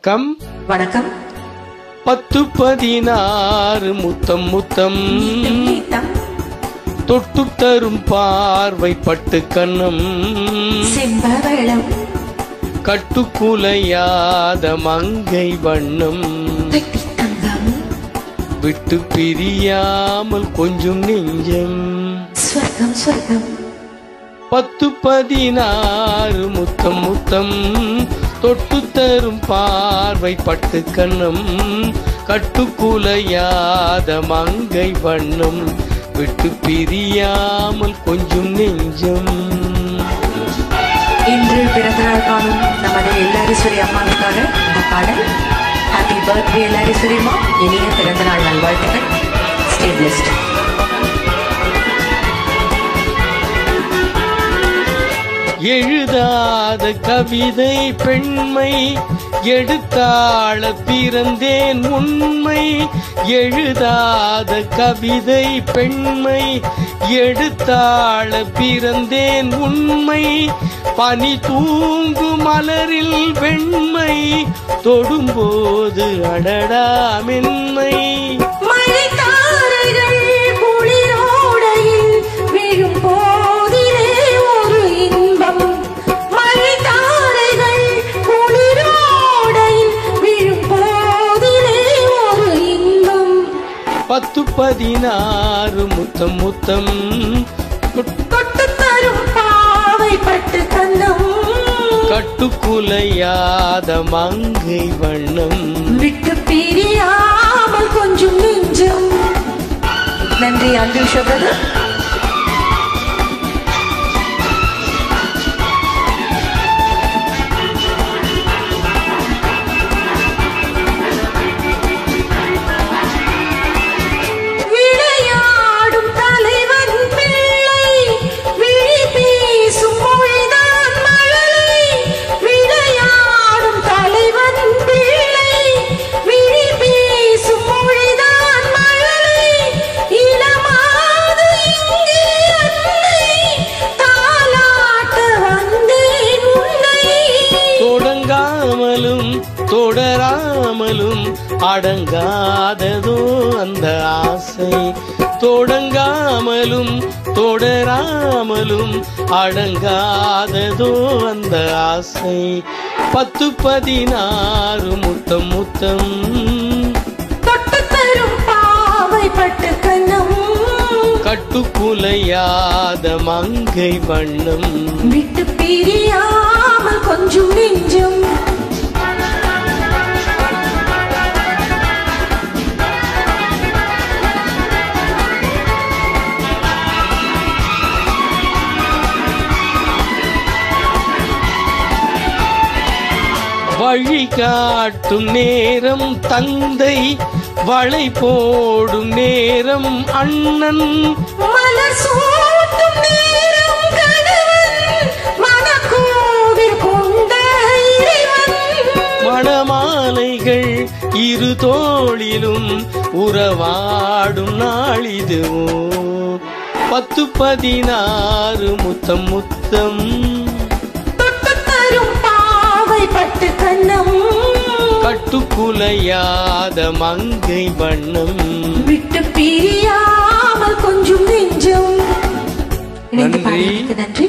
வணக்கம். வணக்கம். 10-16 முத்தம் முத்தம் தொட்டு தரும் பார்வை பட்டு கண்ணம் செம்பவளம் கட்டுக்குலையாத மங்கை வண்ணம் விட்டு பிரியாமல் கொஞ்சம் நெஞ்சம் ஸ்வர்க்கம் ஸ்வர்க்கம் 10-16 முத்தம் முத்தம் தொட்டு தரும் பார்வை பட்டு கண்ணம் கட்டுக்குலையாத மங்கை வண்ணம் விட்டு பிரியாமல் கொஞ்சம் நெஞ்சம். இன்று பிறந்தநாள் காணும் நமது எல்லாரீஸ்வரி அம்மாவுக்காக இந்த பாடல். ஹாப்பி பர்த்டே எல்லாரீஸ்வரி அம்மா, இனிய பிறந்தநாள் நல்வாழ்த்துக்கள். Stay blessed. எழுதாத கவிதை பெண்மை எடுத்தாள பிறந்தேன் உண்மை. எழுதாத கவிதை பெண்மை எடுத்தாள பிறந்தேன் உண்மை. பனி தூங்கு மலரில் வெண்மை தொடும்போது அடடா மென்மை. பத்து 16 முத்தம் முத்தம் தொட்டு தரும் பாவை பட்டு கண்ணம் கட்டுக்குலையாத மங்கை வண்ணம் விட்டு பிரியாமல் கொஞ்சம் நெஞ்சம். நன்றி அன்பு பிரதர். தொடராமலும் அடங்காததோ அந்த ஆசை. தொடங்காமலும் தொடராமலும் அடங்காததோ அந்த ஆசை. 10-16 முத்தம் முத்தம் தொட்டு தரும் பாவை பட்டு கண்ணம் கட்டுக்குலையாத மங்கை வண்ணம் விட்டு பிரியாமல் கொஞ்சம் நெஞ்சம். வழி காட்டும் நேரம் தந்தை, வளை போடும் நேரம் அண்ணன், மலர் சூட்டும் நேரம் கணவன், மனக்கோவில் கொண்ட இறைவன். மணமாலைகள் இரு தோளிலும் உறவாடும் நாளிதுவோ. 10-16 முத்தம் முத்தம் பட்டு கண்ணம் கட்டுக்குலையாத மங்கை வண்ணம் விட்டு பிரியாமல் கொஞ்சம் நெஞ்சம். நன்றி நன்றி.